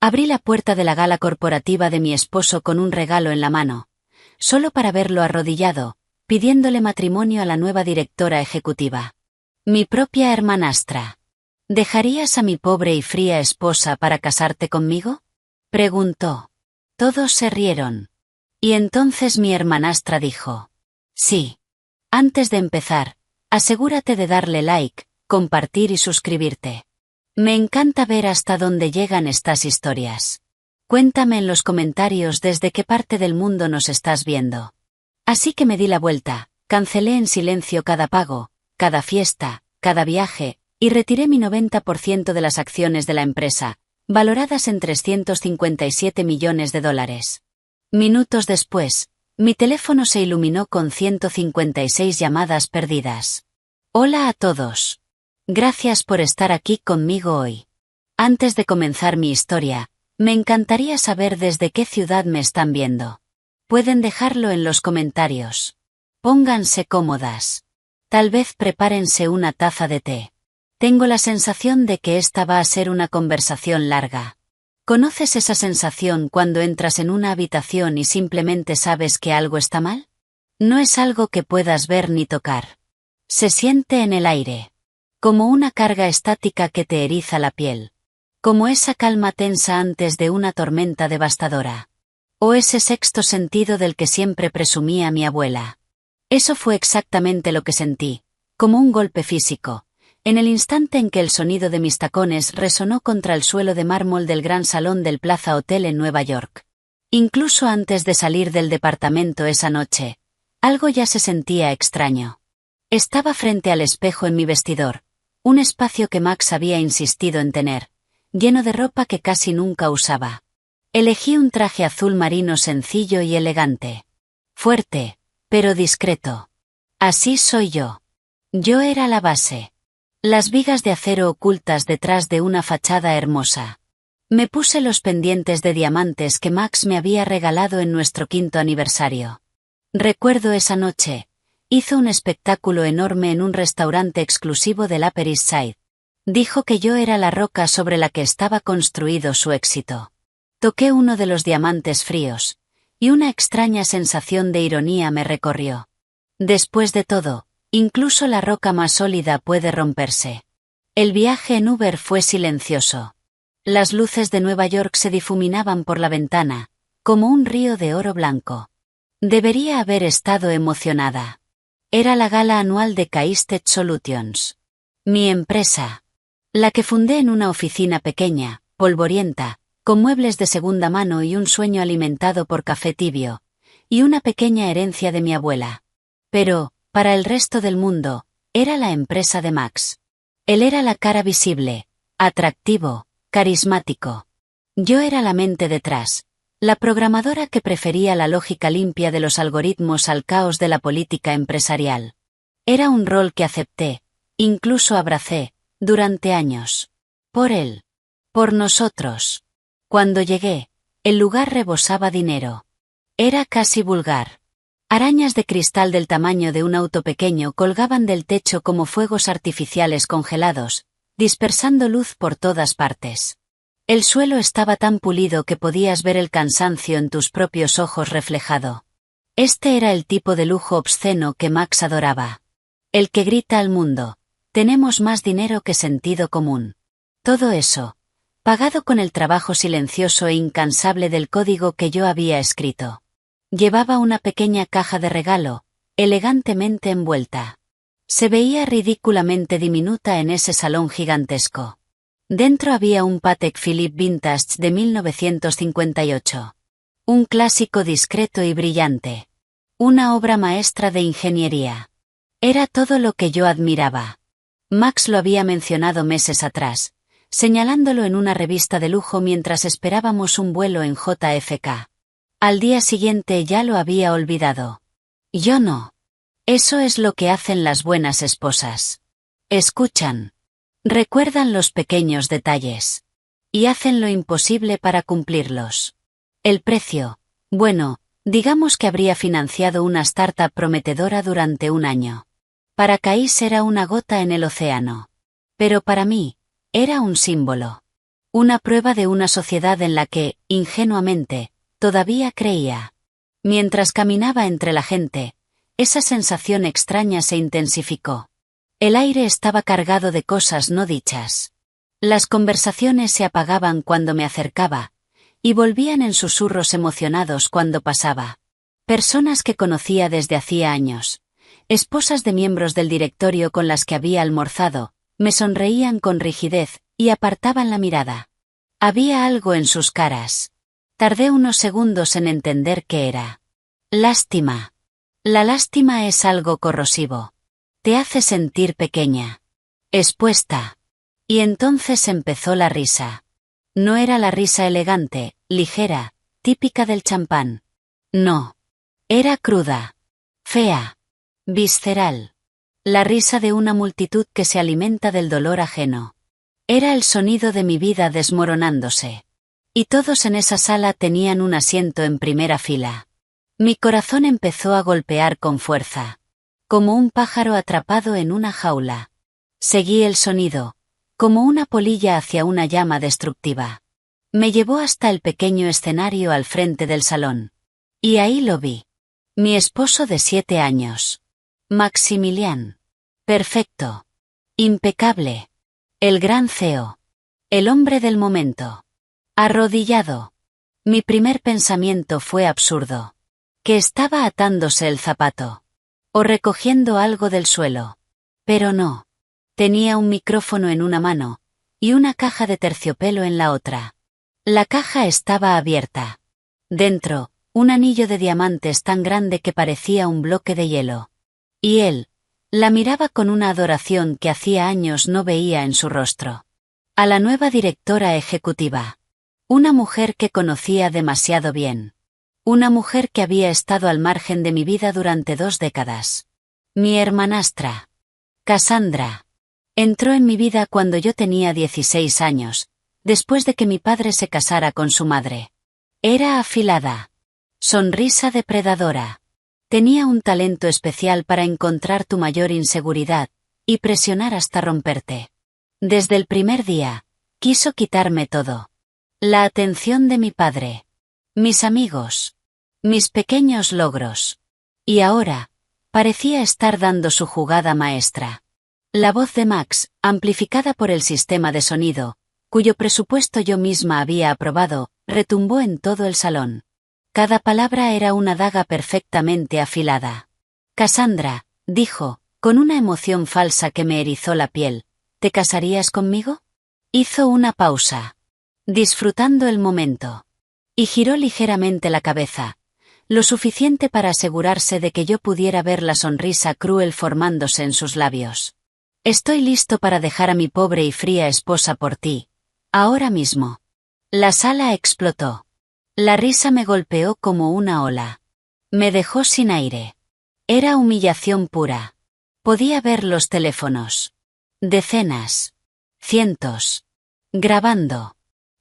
Abrí la puerta de la gala corporativa de mi esposo con un regalo en la mano, solo para verlo arrodillado, pidiéndole matrimonio a la nueva directora ejecutiva. Mi propia hermanastra. ¿Dejarías a mi pobre y fría esposa para casarte conmigo?, preguntó. Todos se rieron. Y entonces mi hermanastra dijo: sí. Antes de empezar, asegúrate de darle like, compartir y suscribirte. Me encanta ver hasta dónde llegan estas historias. Cuéntame en los comentarios desde qué parte del mundo nos estás viendo. Así que me di la vuelta, cancelé en silencio cada pago, cada fiesta, cada viaje, y retiré mi 90% de las acciones de la empresa, valoradas en $357 millones. Minutos después, mi teléfono se iluminó con 156 llamadas perdidas. Hola a todos. Gracias por estar aquí conmigo hoy. Antes de comenzar mi historia, me encantaría saber desde qué ciudad me están viendo. Pueden dejarlo en los comentarios. Pónganse cómodas. Tal vez prepárense una taza de té. Tengo la sensación de que esta va a ser una conversación larga. ¿Conoces esa sensación cuando entras en una habitación y simplemente sabes que algo está mal? No es algo que puedas ver ni tocar. Se siente en el aire. Como una carga estática que te eriza la piel. Como esa calma tensa antes de una tormenta devastadora. O ese sexto sentido del que siempre presumía mi abuela. Eso fue exactamente lo que sentí, como un golpe físico, en el instante en que el sonido de mis tacones resonó contra el suelo de mármol del gran salón del Plaza Hotel en Nueva York. Incluso antes de salir del departamento esa noche, algo ya se sentía extraño. Estaba frente al espejo en mi vestidor, un espacio que Max había insistido en tener, lleno de ropa que casi nunca usaba. Elegí un traje azul marino sencillo y elegante. Fuerte, pero discreto. Así soy yo. Yo era la base. Las vigas de acero ocultas detrás de una fachada hermosa. Me puse los pendientes de diamantes que Max me había regalado en nuestro 5º aniversario. Recuerdo esa noche. Hizo un espectáculo enorme en un restaurante exclusivo del Upper East Side. Dijo que yo era la roca sobre la que estaba construido su éxito. Toqué uno de los diamantes fríos, y una extraña sensación de ironía me recorrió. Después de todo, incluso la roca más sólida puede romperse. El viaje en Uber fue silencioso. Las luces de Nueva York se difuminaban por la ventana, como un río de oro blanco. Debería haber estado emocionada. Era la gala anual de Caisted Solutions. Mi empresa. La que fundé en una oficina pequeña, polvorienta, con muebles de segunda mano y un sueño alimentado por café tibio, y una pequeña herencia de mi abuela. Pero, para el resto del mundo, era la empresa de Max. Él era la cara visible, atractivo, carismático. Yo era la mente detrás, la programadora que prefería la lógica limpia de los algoritmos al caos de la política empresarial. Era un rol que acepté, incluso abracé, durante años. Por él. Por nosotros. Cuando llegué, el lugar rebosaba dinero. Era casi vulgar. Arañas de cristal del tamaño de un auto pequeño colgaban del techo como fuegos artificiales congelados, dispersando luz por todas partes. El suelo estaba tan pulido que podías ver el cansancio en tus propios ojos reflejado. Este era el tipo de lujo obsceno que Max adoraba. El que grita al mundo: tenemos más dinero que sentido común. Todo eso, pagado con el trabajo silencioso e incansable del código que yo había escrito. Llevaba una pequeña caja de regalo, elegantemente envuelta. Se veía ridículamente diminuta en ese salón gigantesco. Dentro había un Patek Philippe Vintage de 1958. Un clásico discreto y brillante. Una obra maestra de ingeniería. Era todo lo que yo admiraba. Max lo había mencionado meses atrás, señalándolo en una revista de lujo mientras esperábamos un vuelo en JFK. Al día siguiente ya lo había olvidado. Yo no. Eso es lo que hacen las buenas esposas. Escuchan. Recuerdan los pequeños detalles. Y hacen lo imposible para cumplirlos. El precio, bueno, digamos que habría financiado una startup prometedora durante un año. Para Kais era una gota en el océano. Pero para mí, era un símbolo. Una prueba de una sociedad en la que, ingenuamente, todavía creía. Mientras caminaba entre la gente, esa sensación extraña se intensificó. El aire estaba cargado de cosas no dichas. Las conversaciones se apagaban cuando me acercaba, y volvían en susurros emocionados cuando pasaba. Personas que conocía desde hacía años, esposas de miembros del directorio con las que había almorzado, me sonreían con rigidez y apartaban la mirada. Había algo en sus caras. Tardé unos segundos en entender qué era. Lástima. La lástima es algo corrosivo. Te hace sentir pequeña. Expuesta. Y entonces empezó la risa. No era la risa elegante, ligera, típica del champán. No. Era cruda. Fea. Visceral. La risa de una multitud que se alimenta del dolor ajeno. Era el sonido de mi vida desmoronándose. Y todos en esa sala tenían un asiento en primera fila. Mi corazón empezó a golpear con fuerza. Como un pájaro atrapado en una jaula. Seguí el sonido, como una polilla hacia una llama destructiva. Me llevó hasta el pequeño escenario al frente del salón. Y ahí lo vi. Mi esposo de 7 años. Maximilian. Perfecto. Impecable. El gran CEO. El hombre del momento. Arrodillado. Mi primer pensamiento fue absurdo. Que estaba atándose el zapato. O recogiendo algo del suelo. Pero no. Tenía un micrófono en una mano, y una caja de terciopelo en la otra. La caja estaba abierta. Dentro, un anillo de diamantes tan grande que parecía un bloque de hielo. Y él, la miraba con una adoración que hacía años no veía en su rostro. A la nueva directora ejecutiva. Una mujer que conocía demasiado bien. Una mujer que había estado al margen de mi vida durante 2 décadas. Mi hermanastra. Cassandra. Entró en mi vida cuando yo tenía 16 años, después de que mi padre se casara con su madre. Era afilada. Sonrisa depredadora. Tenía un talento especial para encontrar tu mayor inseguridad, y presionar hasta romperte. Desde el primer día, quiso quitarme todo. La atención de mi padre. Mis amigos. Mis pequeños logros. Y ahora, parecía estar dando su jugada maestra. La voz de Max, amplificada por el sistema de sonido, cuyo presupuesto yo misma había aprobado, retumbó en todo el salón. Cada palabra era una daga perfectamente afilada. Cassandra, dijo, con una emoción falsa que me erizó la piel, ¿te casarías conmigo? Hizo una pausa. Disfrutando el momento. Y giró ligeramente la cabeza, lo suficiente para asegurarse de que yo pudiera ver la sonrisa cruel formándose en sus labios. Estoy listo para dejar a mi pobre y fría esposa por ti. Ahora mismo. La sala explotó. La risa me golpeó como una ola. Me dejó sin aire. Era humillación pura. Podía ver los teléfonos. Decenas. Cientos. Grabando.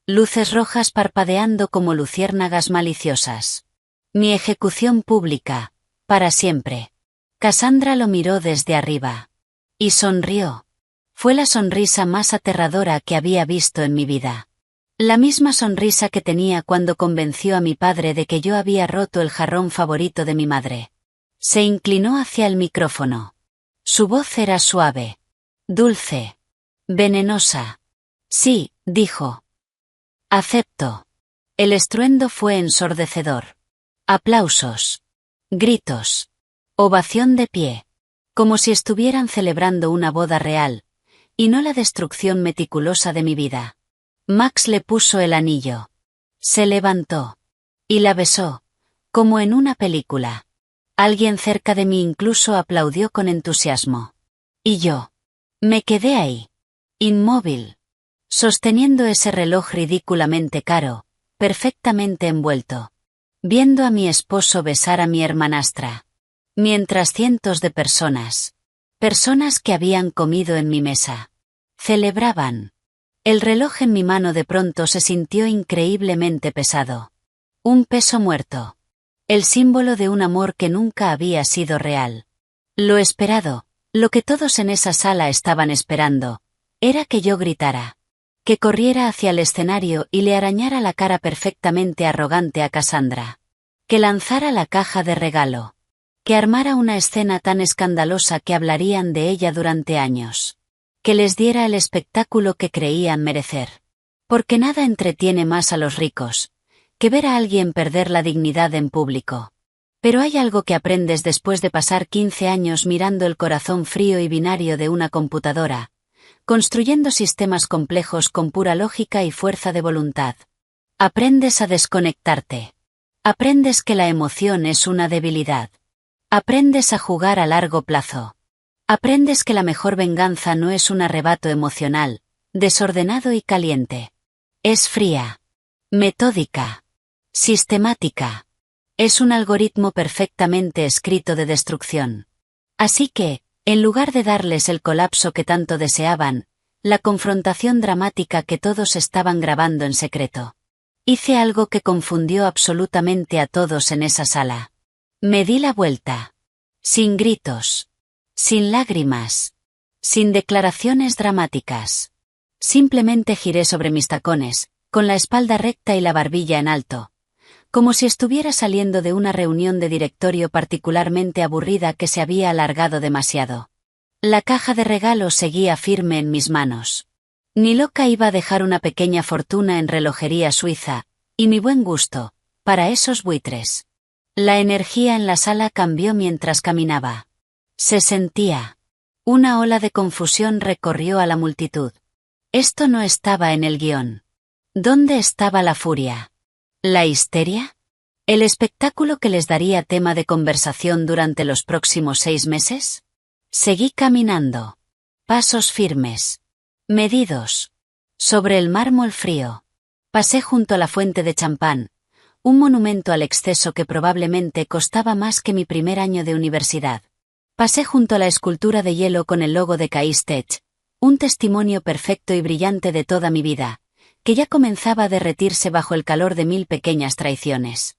Luces rojas parpadeando como luciérnagas maliciosas. Mi ejecución pública. Para siempre. Cassandra lo miró desde arriba. Y sonrió. Fue la sonrisa más aterradora que había visto en mi vida. La misma sonrisa que tenía cuando convenció a mi padre de que yo había roto el jarrón favorito de mi madre. Se inclinó hacia el micrófono. Su voz era suave. Dulce. Venenosa. Sí, dijo. Acepto. El estruendo fue ensordecedor. Aplausos. Gritos. Ovación de pie. Como si estuvieran celebrando una boda real, y no la destrucción meticulosa de mi vida. Max le puso el anillo. Se levantó. Y la besó, como en una película. Alguien cerca de mí incluso aplaudió con entusiasmo. Y yo. Me quedé ahí. Inmóvil. Sosteniendo ese reloj ridículamente caro, perfectamente envuelto. Viendo a mi esposo besar a mi hermanastra. Mientras cientos de personas que habían comido en mi mesa, celebraban. El reloj en mi mano de pronto se sintió increíblemente pesado. Un peso muerto. El símbolo de un amor que nunca había sido real. Lo esperado, lo que todos en esa sala estaban esperando, era que yo gritara. Que corriera hacia el escenario y le arañara la cara perfectamente arrogante a Cassandra. Que lanzara la caja de regalo. Que armara una escena tan escandalosa que hablarían de ella durante años. Que les diera el espectáculo que creían merecer. Porque nada entretiene más a los ricos que ver a alguien perder la dignidad en público. Pero hay algo que aprendes después de pasar 15 años mirando el corazón frío y binario de una computadora, construyendo sistemas complejos con pura lógica y fuerza de voluntad. Aprendes a desconectarte. Aprendes que la emoción es una debilidad. Aprendes a jugar a largo plazo. Aprendes que la mejor venganza no es un arrebato emocional, desordenado y caliente. Es fría. Metódica. Sistemática. Es un algoritmo perfectamente escrito de destrucción. Así que, en lugar de darles el colapso que tanto deseaban, la confrontación dramática que todos estaban grabando en secreto, hice algo que confundió absolutamente a todos en esa sala. Me di la vuelta. Sin gritos. Sin lágrimas. Sin declaraciones dramáticas. Simplemente giré sobre mis tacones, con la espalda recta y la barbilla en alto, como si estuviera saliendo de una reunión de directorio particularmente aburrida que se había alargado demasiado. La caja de regalo seguía firme en mis manos. Ni loca iba a dejar una pequeña fortuna en relojería suiza, y mi buen gusto, para esos buitres. La energía en la sala cambió mientras caminaba. Se sentía. Una ola de confusión recorrió a la multitud. Esto no estaba en el guión. ¿Dónde estaba la furia? ¿La histeria? ¿El espectáculo que les daría tema de conversación durante los próximos 6 meses? Seguí caminando. Pasos firmes. Medidos. Sobre el mármol frío. Pasé junto a la fuente de champán, un monumento al exceso que probablemente costaba más que mi primer año de universidad. Pasé junto a la escultura de hielo con el logo de Caïs-Tech, un testimonio perfecto y brillante de toda mi vida, que ya comenzaba a derretirse bajo el calor de 1000 pequeñas traiciones.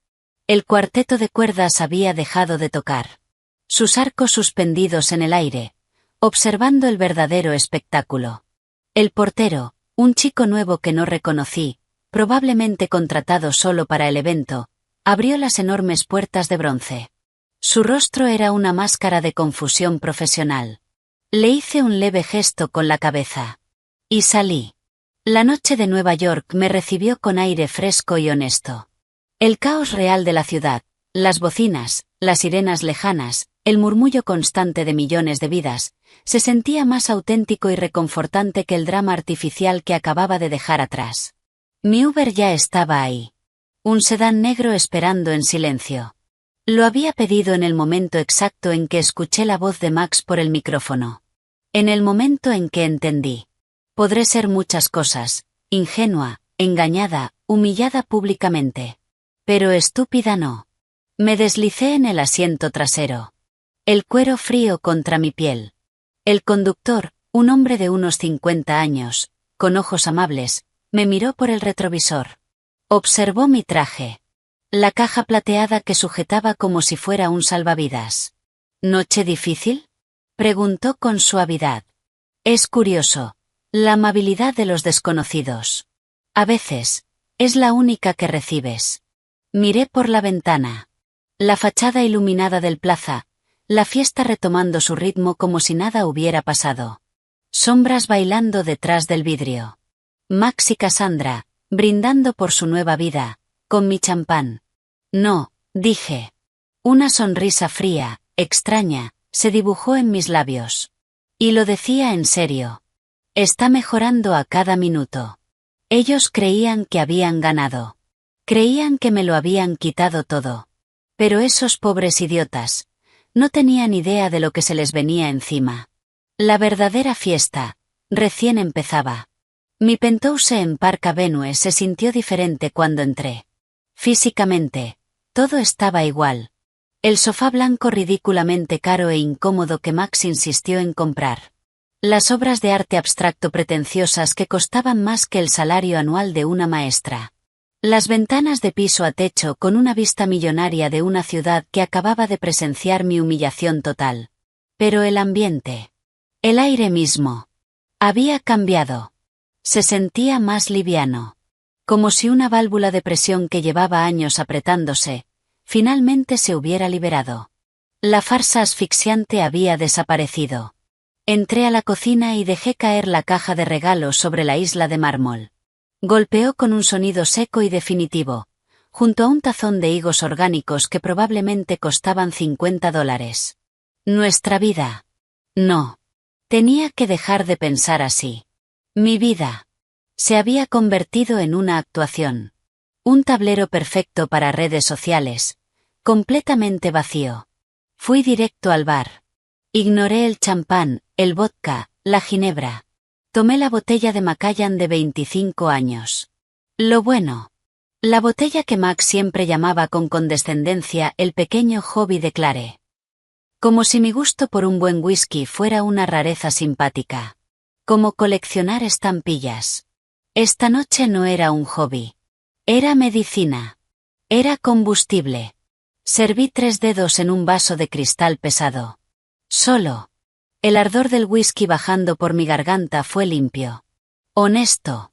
El cuarteto de cuerdas había dejado de tocar. Sus arcos suspendidos en el aire, observando el verdadero espectáculo. El portero, un chico nuevo que no reconocí, probablemente contratado solo para el evento, abrió las enormes puertas de bronce. Su rostro era una máscara de confusión profesional. Le hice un leve gesto con la cabeza. Y salí. La noche de Nueva York me recibió con aire fresco y honesto. El caos real de la ciudad, las bocinas, las sirenas lejanas, el murmullo constante de millones de vidas, se sentía más auténtico y reconfortante que el drama artificial que acababa de dejar atrás. Mi Uber ya estaba ahí. Un sedán negro esperando en silencio. Lo había pedido en el momento exacto en que escuché la voz de Max por el micrófono. En el momento en que entendí. Podré ser muchas cosas, ingenua, engañada, humillada públicamente. Pero estúpida no. Me deslicé en el asiento trasero. El cuero frío contra mi piel. El conductor, un hombre de unos 50 años, con ojos amables, me miró por el retrovisor. Observó mi traje. La caja plateada que sujetaba como si fuera un salvavidas. ¿Noche difícil? Preguntó con suavidad. Es curioso. La amabilidad de los desconocidos. A veces, es la única que recibes. Miré por la ventana. La fachada iluminada del plaza, la fiesta retomando su ritmo como si nada hubiera pasado. Sombras bailando detrás del vidrio. Max y Cassandra, brindando por su nueva vida, con mi champán. No, dije. Una sonrisa fría, extraña, se dibujó en mis labios. Y lo decía en serio. Está mejorando a cada minuto. Ellos creían que habían ganado. Creían que me lo habían quitado todo. Pero esos pobres idiotas, no tenían idea de lo que se les venía encima. La verdadera fiesta, recién empezaba. Mi penthouse en Park Avenue se sintió diferente cuando entré. Físicamente, todo estaba igual. El sofá blanco ridículamente caro e incómodo que Max insistió en comprar. Las obras de arte abstracto pretenciosas que costaban más que el salario anual de una maestra. Las ventanas de piso a techo con una vista millonaria de una ciudad que acababa de presenciar mi humillación total. Pero el ambiente. El aire mismo. Había cambiado. Se sentía más liviano. Como si una válvula de presión que llevaba años apretándose, finalmente se hubiera liberado. La farsa asfixiante había desaparecido. Entré a la cocina y dejé caer la caja de regalos sobre la isla de mármol. Golpeó con un sonido seco y definitivo, junto a un tazón de higos orgánicos que probablemente costaban $50. Nuestra vida. No. Tenía que dejar de pensar así. Mi vida. Se había convertido en una actuación. Un tablero perfecto para redes sociales, completamente vacío. Fui directo al bar. Ignoré el champán, el vodka, la ginebra. Tomé la botella de Macallan de 25 años. Lo bueno. La botella que Max siempre llamaba con condescendencia el pequeño hobby de Clare. Como si mi gusto por un buen whisky fuera una rareza simpática. Como coleccionar estampillas. Esta noche no era un hobby. Era medicina. Era combustible. Serví 3 dedos en un vaso de cristal pesado. Solo. El ardor del whisky bajando por mi garganta fue limpio. Honesto.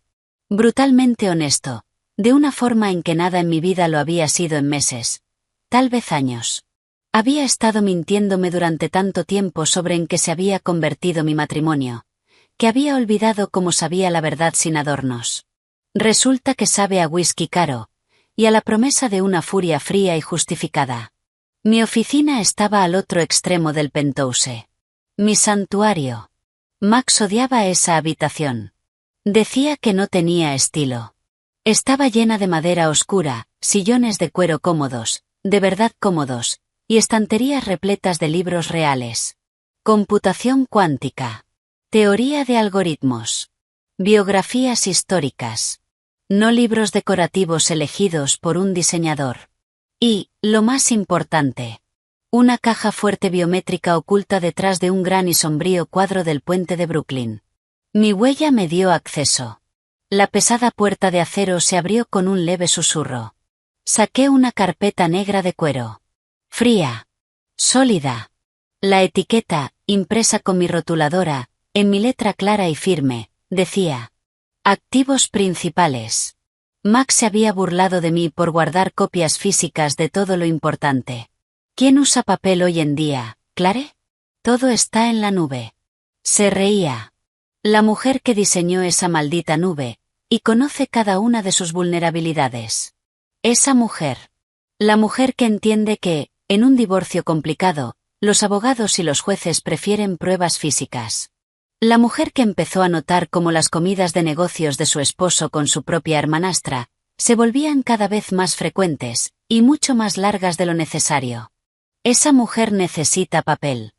Brutalmente honesto, de una forma en que nada en mi vida lo había sido en meses. Tal vez años. Había estado mintiéndome durante tanto tiempo sobre en qué se había convertido mi matrimonio, que había olvidado cómo sabía la verdad sin adornos. Resulta que sabe a whisky caro, y a la promesa de una furia fría y justificada. Mi oficina estaba al otro extremo del penthouse. Mi santuario. Max odiaba esa habitación. Decía que no tenía estilo. Estaba llena de madera oscura, sillones de cuero cómodos, de verdad cómodos, y estanterías repletas de libros reales. Computación cuántica. Teoría de algoritmos. Biografías históricas. No libros decorativos elegidos por un diseñador. Y, lo más importante, una caja fuerte biométrica oculta detrás de un gran y sombrío cuadro del puente de Brooklyn. Mi huella me dio acceso. La pesada puerta de acero se abrió con un leve susurro. Saqué una carpeta negra de cuero. Fría. Sólida. La etiqueta, impresa con mi rotuladora, en mi letra clara y firme, decía: Activos principales. Max se había burlado de mí por guardar copias físicas de todo lo importante. ¿Quién usa papel hoy en día, Clare? Todo está en la nube. Se reía. La mujer que diseñó esa maldita nube, y conoce cada una de sus vulnerabilidades. Esa mujer. La mujer que entiende que, en un divorcio complicado, los abogados y los jueces prefieren pruebas físicas. La mujer que empezó a notar cómo las comidas de negocios de su esposo con su propia hermanastra se volvían cada vez más frecuentes, y mucho más largas de lo necesario. Esa mujer necesita papel.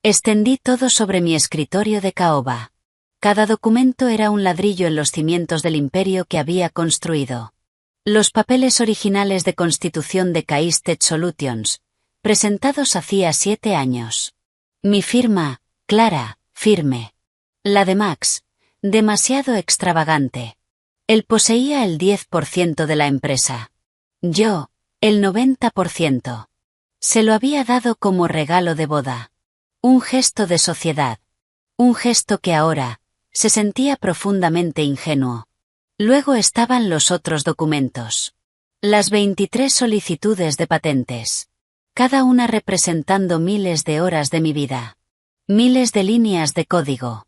Extendí todo sobre mi escritorio de caoba. Cada documento era un ladrillo en los cimientos del imperio que había construido. Los papeles originales de constitución de Case Tech Solutions, presentados hacía 7 años. Mi firma, clara, firme. La de Max, demasiado extravagante. Él poseía el 10% de la empresa. Yo, el 90%. Se lo había dado como regalo de boda. Un gesto de sociedad. Un gesto que ahora se sentía profundamente ingenuo. Luego estaban los otros documentos. Las 23 solicitudes de patentes. Cada una representando miles de horas de mi vida. Miles de líneas de código.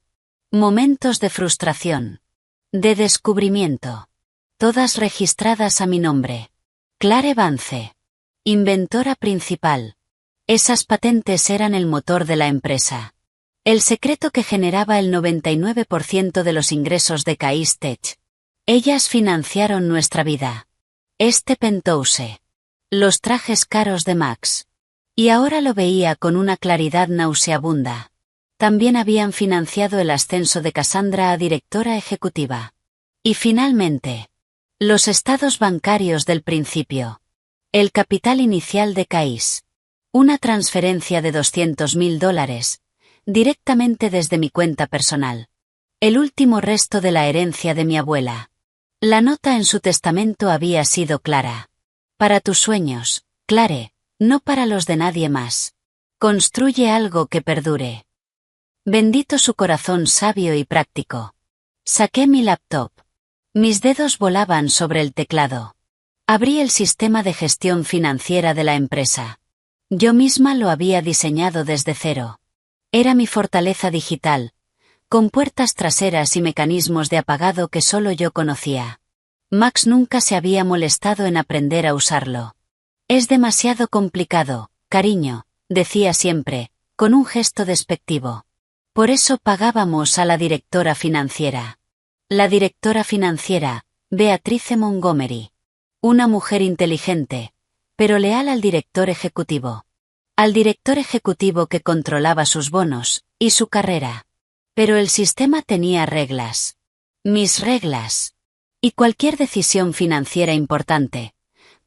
Momentos de frustración. De descubrimiento. Todas registradas a mi nombre. Clare Vance. Inventora principal. Esas patentes eran el motor de la empresa. El secreto que generaba el 99% de los ingresos de Case Tech. Ellas financiaron nuestra vida. Este penthouse. Los trajes caros de Max. Y ahora lo veía con una claridad nauseabunda. También habían financiado el ascenso de Cassandra a directora ejecutiva. Y finalmente, los estados bancarios del principio. El capital inicial de Case. Una transferencia de $200.000, directamente desde mi cuenta personal. El último resto de la herencia de mi abuela. La nota en su testamento había sido clara. Para tus sueños, Clare, no para los de nadie más. Construye algo que perdure. Bendito su corazón sabio y práctico. Saqué mi laptop. Mis dedos volaban sobre el teclado. Abrí el sistema de gestión financiera de la empresa. Yo misma lo había diseñado desde cero. Era mi fortaleza digital, con puertas traseras y mecanismos de apagado que solo yo conocía. Max nunca se había molestado en aprender a usarlo. Es demasiado complicado, cariño, decía siempre, con un gesto despectivo. Por eso pagábamos a la directora financiera. La directora financiera, Beatrice Montgomery. Una mujer inteligente, pero leal al director ejecutivo. Al director ejecutivo que controlaba sus bonos y su carrera. Pero el sistema tenía reglas. Mis reglas. Y cualquier decisión financiera importante,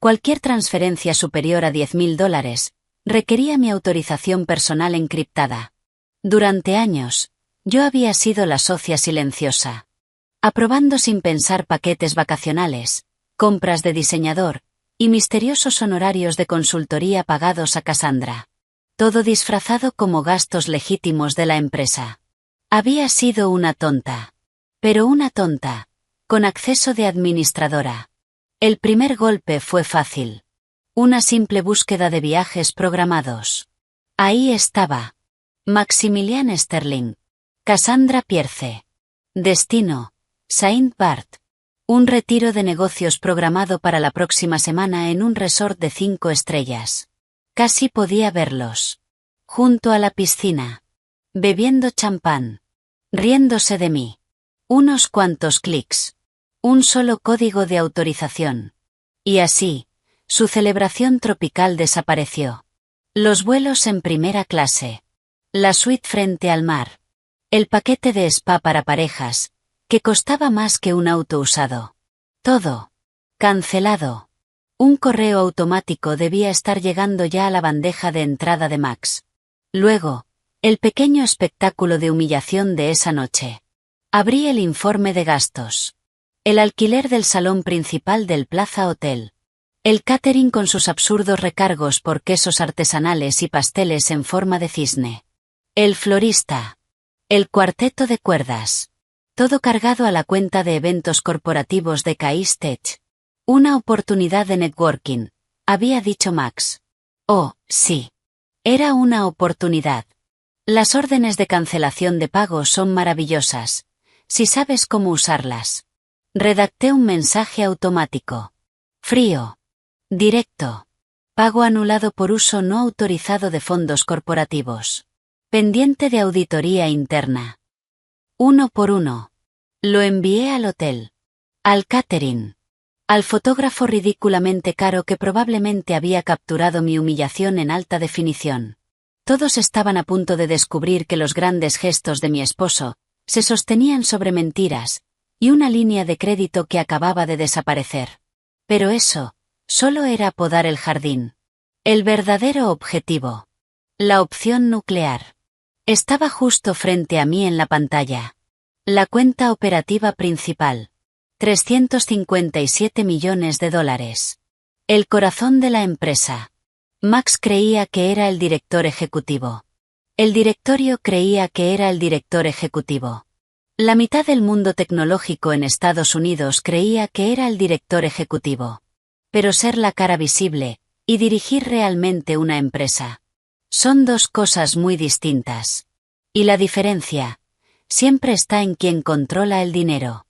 cualquier transferencia superior a $10.000, requería mi autorización personal encriptada. Durante años, yo había sido la socia silenciosa. Aprobando sin pensar paquetes vacacionales, compras de diseñador, y misteriosos honorarios de consultoría pagados a Cassandra. Todo disfrazado como gastos legítimos de la empresa. Había sido una tonta. Pero una tonta, con acceso de administradora. El primer golpe fue fácil. Una simple búsqueda de viajes programados. Ahí estaba. Maximilian Sterling. Cassandra Pierce. Destino. Saint Barth. Un retiro de negocios programado para la próxima semana en un resort de 5 estrellas. Casi podía verlos. Junto a la piscina. Bebiendo champán. Riéndose de mí. Unos cuantos clics. Un solo código de autorización. Y así, su celebración tropical desapareció. Los vuelos en primera clase. La suite frente al mar. El paquete de spa para parejas, que costaba más que un auto usado. Todo. Cancelado. Un correo automático debía estar llegando ya a la bandeja de entrada de Max. Luego, el pequeño espectáculo de humillación de esa noche. Abrí el informe de gastos. El alquiler del salón principal del Plaza Hotel. El catering con sus absurdos recargos por quesos artesanales y pasteles en forma de cisne. El florista. El cuarteto de cuerdas. Todo cargado a la cuenta de eventos corporativos de Case Tech. Una oportunidad de networking, había dicho Max. Oh, sí. Era una oportunidad. Las órdenes de cancelación de pago son maravillosas, si sabes cómo usarlas. Redacté un mensaje automático. Frío. Directo. Pago anulado por uso no autorizado de fondos corporativos. Pendiente de auditoría interna. 1 por 1. Lo envié al hotel. Al catering. Al fotógrafo ridículamente caro que probablemente había capturado mi humillación en alta definición. Todos estaban a punto de descubrir que los grandes gestos de mi esposo se sostenían sobre mentiras y una línea de crédito que acababa de desaparecer. Pero eso, solo era podar el jardín. El verdadero objetivo. La opción nuclear. Estaba justo frente a mí en la pantalla. La cuenta operativa principal. $357 millones. El corazón de la empresa. Max creía que era el director ejecutivo. El directorio creía que era el director ejecutivo. La mitad del mundo tecnológico en Estados Unidos creía que era el director ejecutivo. Pero ser la cara visible y dirigir realmente una empresa son dos cosas muy distintas. Y la diferencia siempre está en quien controla el dinero.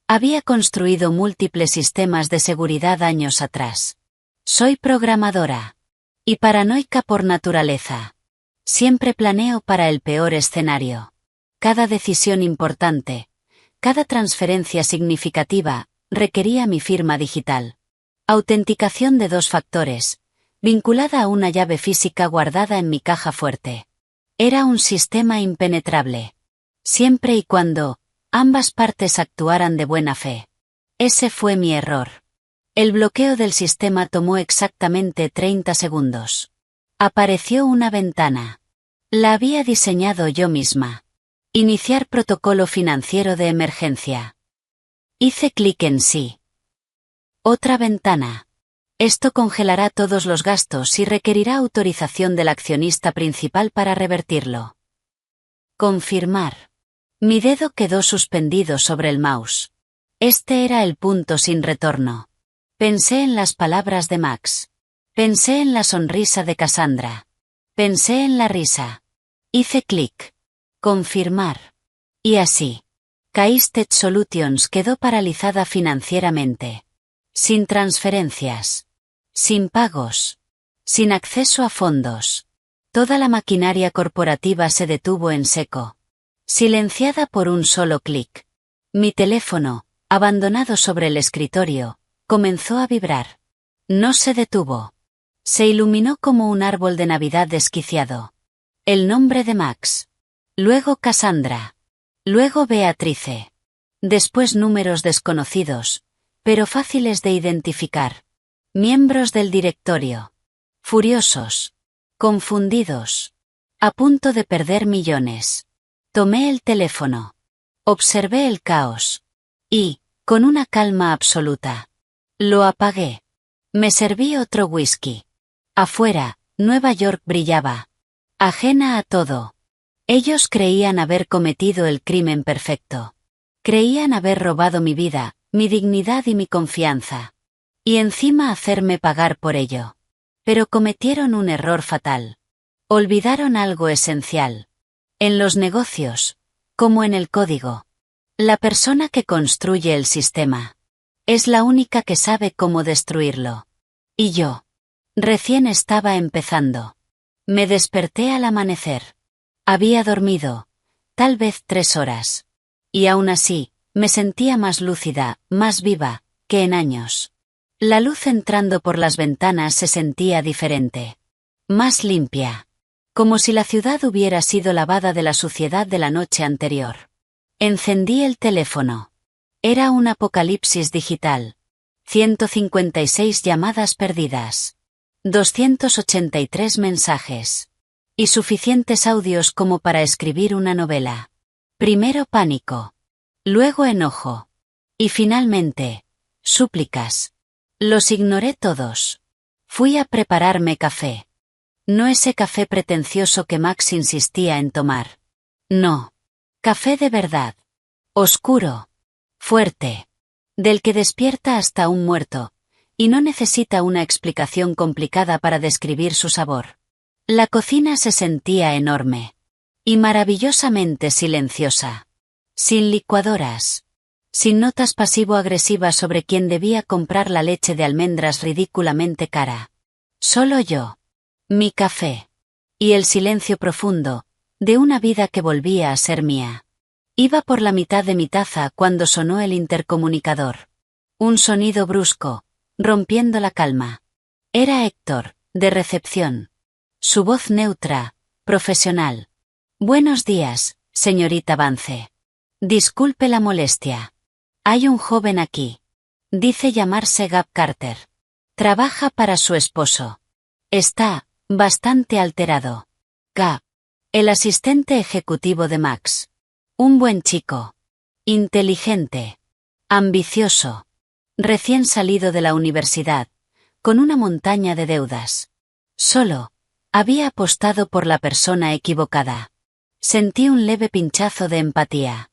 Había construido múltiples sistemas de seguridad años atrás. Soy programadora. Y paranoica por naturaleza. Siempre planeo para el peor escenario. Cada decisión importante, cada transferencia significativa, requería mi firma digital. Autenticación de 2 factores, vinculada a una llave física guardada en mi caja fuerte. Era un sistema impenetrable. Siempre y cuando ambas partes actuaran de buena fe. Ese fue mi error. El bloqueo del sistema tomó exactamente 30 segundos. Apareció una ventana. La había diseñado yo misma. Iniciar protocolo financiero de emergencia. Hice clic en sí. Otra ventana. Esto congelará todos los gastos y requerirá autorización del accionista principal para revertirlo. Confirmar. Mi dedo quedó suspendido sobre el mouse. Este era el punto sin retorno. Pensé en las palabras de Max. Pensé en la sonrisa de Cassandra. Pensé en la risa. Hice clic. Confirmar. Y así. Caisted Solutions quedó paralizada financieramente. Sin transferencias. Sin pagos. Sin acceso a fondos. Toda la maquinaria corporativa se detuvo en seco. Silenciada por un solo clic. Mi teléfono, abandonado sobre el escritorio, comenzó a vibrar. No se detuvo. Se iluminó como un árbol de Navidad desquiciado. El nombre de Max. Luego Cassandra. Luego Beatrice. Después números desconocidos, pero fáciles de identificar. Miembros del directorio. Furiosos. Confundidos. A punto de perder millones. Tomé el teléfono. Observé el caos. Y, con una calma absoluta, lo apagué. Me serví otro whisky. Afuera, Nueva York brillaba. Ajena a todo. Ellos creían haber cometido el crimen perfecto. Creían haber robado mi vida, mi dignidad y mi confianza. Y encima hacerme pagar por ello. Pero cometieron un error fatal. Olvidaron algo esencial. En los negocios, como en el código, la persona que construye el sistema es la única que sabe cómo destruirlo. Y yo, recién estaba empezando. Me desperté al amanecer. Había dormido, tal vez 3 horas. Y aún así, me sentía más lúcida, más viva, que en años. La luz entrando por las ventanas se sentía diferente. Más limpia. Como si la ciudad hubiera sido lavada de la suciedad de la noche anterior. Encendí el teléfono. Era un apocalipsis digital. 156 llamadas perdidas. 283 mensajes. Y suficientes audios como para escribir una novela. Primero pánico. Luego enojo. Y finalmente, súplicas. Los ignoré todos. Fui a prepararme café. No ese café pretencioso que Max insistía en tomar. No. Café de verdad. Oscuro. Fuerte. Del que despierta hasta un muerto, y no necesita una explicación complicada para describir su sabor. La cocina se sentía enorme. Y maravillosamente silenciosa. Sin licuadoras. Sin notas pasivo-agresivas sobre quién debía comprar la leche de almendras ridículamente cara. Solo yo. Mi café. Y el silencio profundo, de una vida que volvía a ser mía. Iba por la mitad de mi taza cuando sonó el intercomunicador. Un sonido brusco, rompiendo la calma. Era Héctor, de recepción. Su voz neutra, profesional. Buenos días, señorita Vance. Disculpe la molestia. Hay un joven aquí. Dice llamarse Gab Carter. Trabaja para su esposo. Está bastante alterado. Gab. El asistente ejecutivo de Max. Un buen chico. Inteligente. Ambicioso. Recién salido de la universidad, con una montaña de deudas. Solo, había apostado por la persona equivocada. Sentí un leve pinchazo de empatía.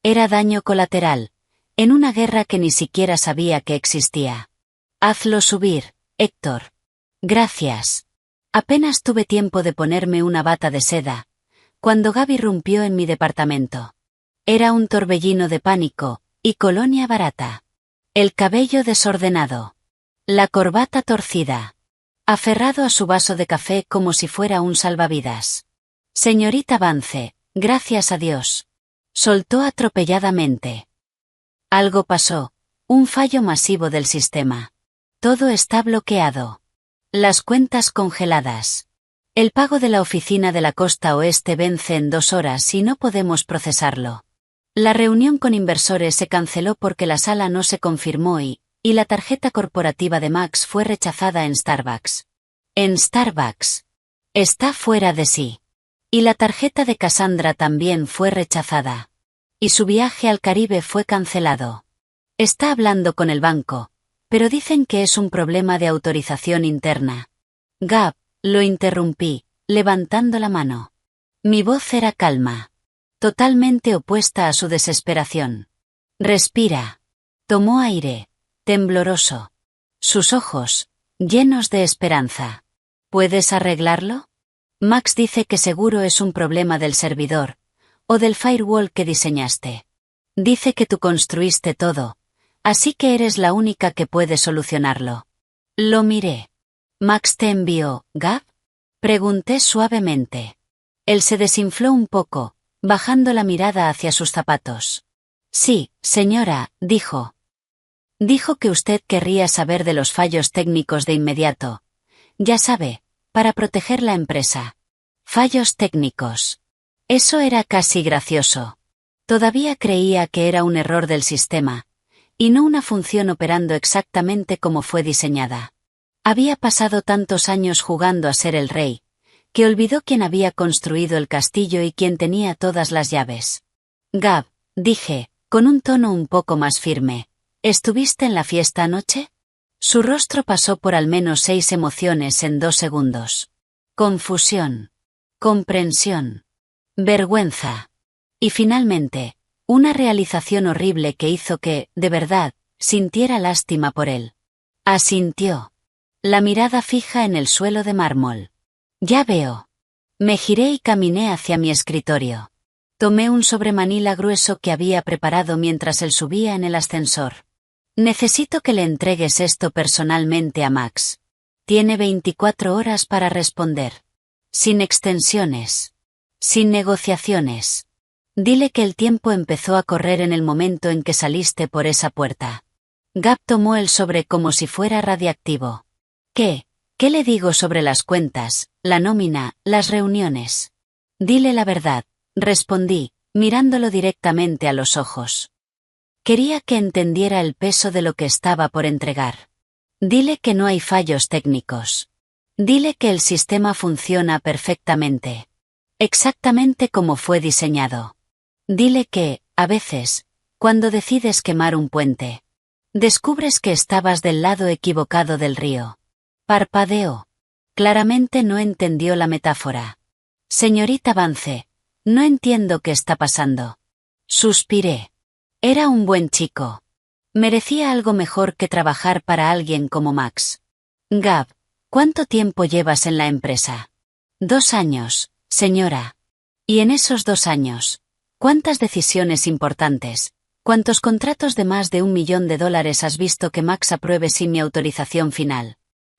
Era daño colateral, en una guerra que ni siquiera sabía que existía. Hazlo subir, Héctor. Gracias. Apenas tuve tiempo de ponerme una bata de seda, cuando Gaby irrumpió en mi departamento. Era un torbellino de pánico, y colonia barata. El cabello desordenado. La corbata torcida. Aferrado a su vaso de café como si fuera un salvavidas. Señorita Vance, gracias a Dios. Soltó atropelladamente. Algo pasó, un fallo masivo del sistema. Todo está bloqueado. Las cuentas congeladas. El pago de la oficina de la costa oeste vence en 2 horas y no podemos procesarlo. La reunión con inversores se canceló porque la sala no se confirmó y la tarjeta corporativa de Max fue rechazada en Starbucks. En Starbucks. Está fuera de sí. Y la tarjeta de Cassandra también fue rechazada. Y su viaje al Caribe fue cancelado. Está hablando con el banco, pero dicen que es un problema de autorización interna. Gab, lo interrumpí, levantando la mano. Mi voz era calma. totalmente opuesta a su desesperación. Respira. Tomó aire, tembloroso. Sus ojos, llenos de esperanza. ¿Puedes arreglarlo? Max dice que seguro es un problema del servidor, o del firewall que diseñaste. Dice que tú construiste todo, así que eres la única que puede solucionarlo. Lo miré. ¿Max te envió, Gab? Pregunté suavemente. Él se desinfló un poco, bajando la mirada hacia sus zapatos. Sí, señora, dijo. Dijo que usted querría saber de los fallos técnicos de inmediato. Ya sabe, para proteger la empresa. Fallos técnicos. Eso era casi gracioso. Todavía creía que era un error del sistema, y no una función operando exactamente como fue diseñada. Había pasado tantos años jugando a ser el rey, que olvidó quién había construido el castillo y quién tenía todas las llaves. Gab, dije, con un tono un poco más firme, ¿estuviste en la fiesta anoche? Su rostro pasó por al menos 6 emociones en 2 segundos. Confusión. Comprensión. Vergüenza. Y finalmente, una realización horrible que hizo que, de verdad, sintiera lástima por él. Asintió. La mirada fija en el suelo de mármol. Ya veo. Me giré y caminé hacia mi escritorio. Tomé un sobremanila grueso que había preparado mientras él subía en el ascensor. Necesito que le entregues esto personalmente a Max. Tiene 24 horas para responder. Sin extensiones. Sin negociaciones. Dile que el tiempo empezó a correr en el momento en que saliste por esa puerta. Gab tomó el sobre como si fuera radiactivo. ¿Qué? ¿Qué le digo sobre las cuentas, la nómina, las reuniones? Dile la verdad, respondí, mirándolo directamente a los ojos. Quería que entendiera el peso de lo que estaba por entregar. Dile que no hay fallos técnicos. Dile que el sistema funciona perfectamente. Exactamente como fue diseñado. Dile que, a veces, cuando decides quemar un puente, descubres que estabas del lado equivocado del río. Parpadeó. Claramente no entendió la metáfora. Señorita Vance, no entiendo qué está pasando. Suspiré. Era un buen chico. Merecía algo mejor que trabajar para alguien como Max. Gab, ¿cuánto tiempo llevas en la empresa? 2 años, señora. Y en esos 2 años, ¿cuántas decisiones importantes, cuántos contratos de más de $1 millón has visto que Max apruebe sin mi autorización final?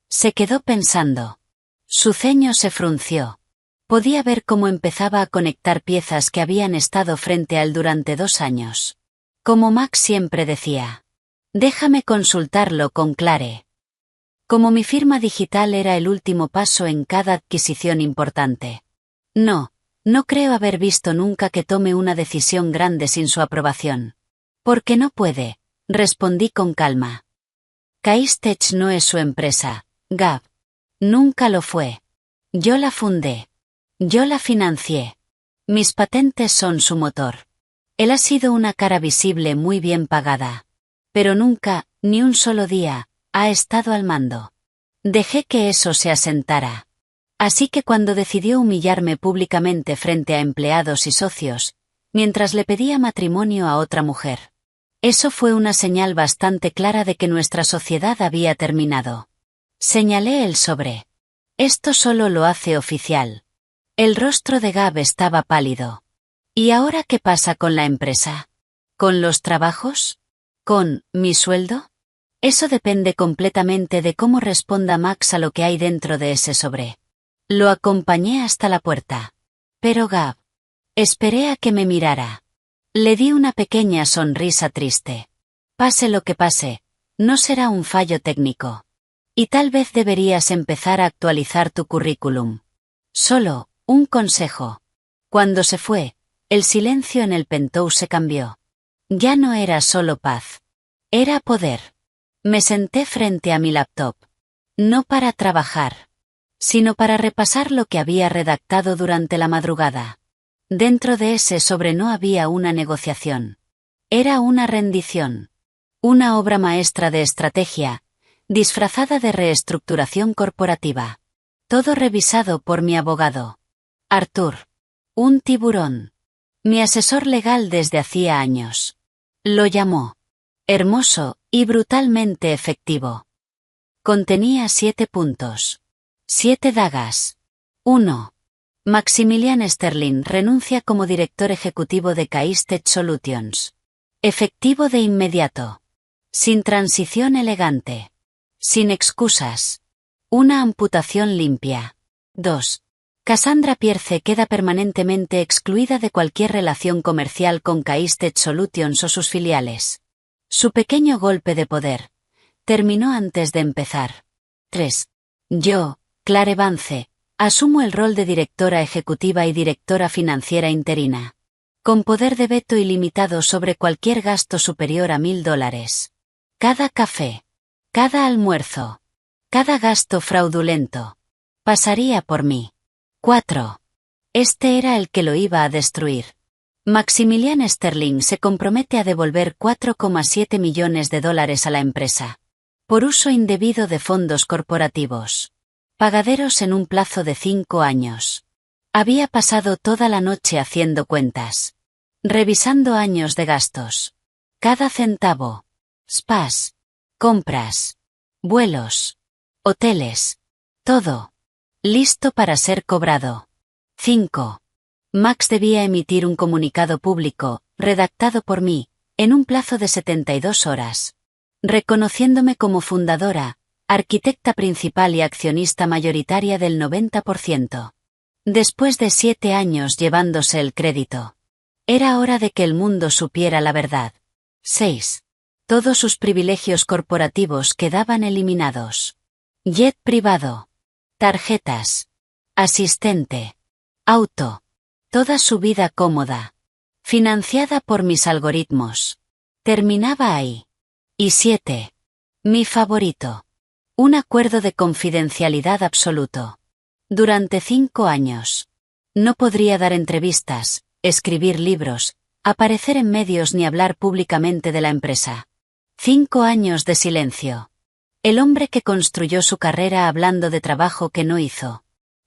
Se quedó pensando. Su ceño se frunció. Podía ver cómo empezaba a conectar piezas que habían estado frente a él durante 2 años. Como Max siempre decía. Déjame consultarlo con Clare. Como mi firma digital era el último paso en cada adquisición importante. No creo haber visto nunca que tome una decisión grande sin su aprobación. Porque no puede, respondí con calma. Caistech no es su empresa, Gab. Nunca lo fue. Yo la fundé. Yo la financié. Mis patentes son su motor. Él ha sido una cara visible muy bien pagada. Pero nunca, ni un solo día, ha estado al mando. Dejé que eso se asentara. Así que cuando decidió humillarme públicamente frente a empleados y socios, mientras le pedía matrimonio a otra mujer, eso fue una señal bastante clara de que nuestra sociedad había terminado. Señalé el sobre. Esto solo lo hace oficial. El rostro de Gab estaba pálido. ¿Y ahora qué pasa con la empresa? ¿Con los trabajos? ¿Con mi sueldo? Eso depende completamente de cómo responda Max a lo que hay dentro de ese sobre. Lo acompañé hasta la puerta. Pero Gab. Esperé a que me mirara. Le di una pequeña sonrisa triste. Pase lo que pase, no será un fallo técnico. Y tal vez deberías empezar a actualizar tu currículum. Solo, un consejo. Cuando se fue, el silencio en el penthouse se cambió. Ya no era solo paz. Era poder. Me senté frente a mi laptop. No para trabajar, sino para repasar lo que había redactado durante la madrugada. Dentro de ese sobre no había una negociación. Era una rendición. Una obra maestra de estrategia, disfrazada de reestructuración corporativa. Todo revisado por mi abogado. Arthur. Un tiburón. Mi asesor legal desde hacía años. Lo llamó hermoso y brutalmente efectivo. Contenía 7 puntos. 7 dagas. 1. Maximilian Sterling renuncia como director ejecutivo de Caistet Solutions. Efectivo de inmediato. Sin transición elegante. Sin excusas. Una amputación limpia. 2. Cassandra Pierce queda permanentemente excluida de cualquier relación comercial con Caistet Solutions o sus filiales. Su pequeño golpe de poder terminó antes de empezar. 3. Yo, Clare Vance, asumo el rol de directora ejecutiva y directora financiera interina. Con poder de veto ilimitado sobre cualquier gasto superior a $1000. Cada café. Cada almuerzo. Cada gasto fraudulento. Pasaría por mí. 4. Este era el que lo iba a destruir. Maximilian Sterling se compromete a devolver $4,7 millones a la empresa. Por uso indebido de fondos corporativos. Pagaderos en un plazo de 5 años. Había pasado toda la noche haciendo cuentas. Revisando años de gastos. Cada centavo. Spas. Compras. Vuelos. Hoteles. Todo. Listo para ser cobrado. 5. Max debía emitir un comunicado público, redactado por mí, en un plazo de 72 horas. Reconociéndome como fundadora, arquitecta principal y accionista mayoritaria del 90%. Después de 7 años llevándose el crédito. Era hora de que el mundo supiera la verdad. 6. Todos sus privilegios corporativos quedaban eliminados. Jet privado. Tarjetas. Asistente. Auto. Toda su vida cómoda. Financiada por mis algoritmos. Terminaba ahí. Y 7. Mi favorito. Un acuerdo de confidencialidad absoluto. Durante 5 años. No podría dar entrevistas, escribir libros, aparecer en medios ni hablar públicamente de la empresa. 5 años de silencio. El hombre que construyó su carrera hablando de trabajo que no hizo.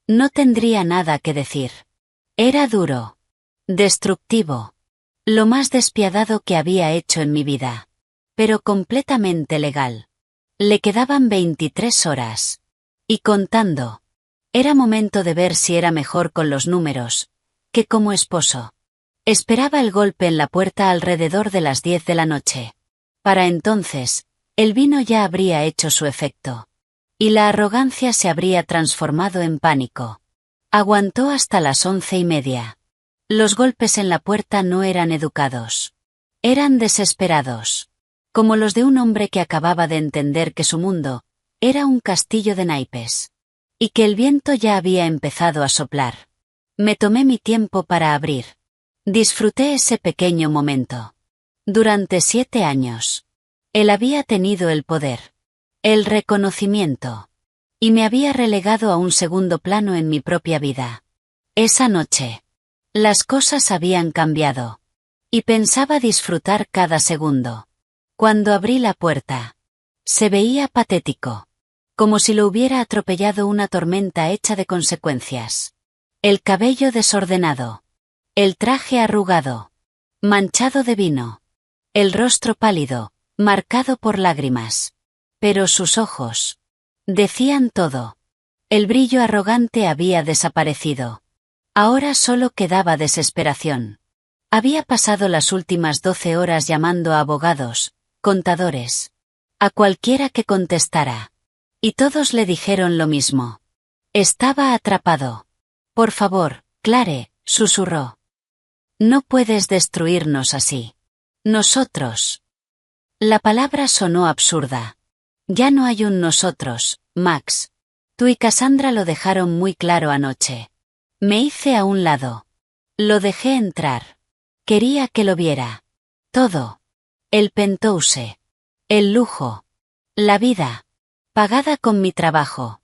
No tendría nada que decir. Era duro. Destructivo. Lo más despiadado que había hecho en mi vida. Pero completamente legal. Le quedaban 23 horas. Y contando. Era momento de ver si era mejor con los números, que como esposo. Esperaba el golpe en la puerta alrededor de las 10 de la noche. Para entonces, el vino ya habría hecho su efecto. Y la arrogancia se habría transformado en pánico. Aguantó hasta las 11:30. Los golpes en la puerta no eran educados. Eran desesperados. Como los de un hombre que acababa de entender que su mundo era un castillo de naipes. Y que el viento ya había empezado a soplar. Me tomé mi tiempo para abrir. Disfruté ese pequeño momento. Durante 7 años. Él había tenido el poder. El reconocimiento. Y me había relegado a un segundo plano en mi propia vida. Esa noche. Las cosas habían cambiado. Y pensaba disfrutar cada segundo. Cuando abrí la puerta. Se veía patético. Como si lo hubiera atropellado una tormenta hecha de consecuencias. El cabello desordenado. El traje arrugado. Manchado de vino. El rostro pálido, marcado por lágrimas. Pero sus ojos. Decían todo. El brillo arrogante había desaparecido. Ahora solo quedaba desesperación. Había pasado las últimas 12 horas llamando a abogados, contadores. A cualquiera que contestara. Y todos le dijeron lo mismo. Estaba atrapado. Por favor, Clare, susurró. No puedes destruirnos así. Nosotros. La palabra sonó absurda. Ya no hay un nosotros, Max. Tú y Cassandra lo dejaron muy claro anoche. Me hice a un lado. Lo dejé entrar. Quería que lo viera. Todo. El penthouse. El lujo. La vida. Pagada con mi trabajo.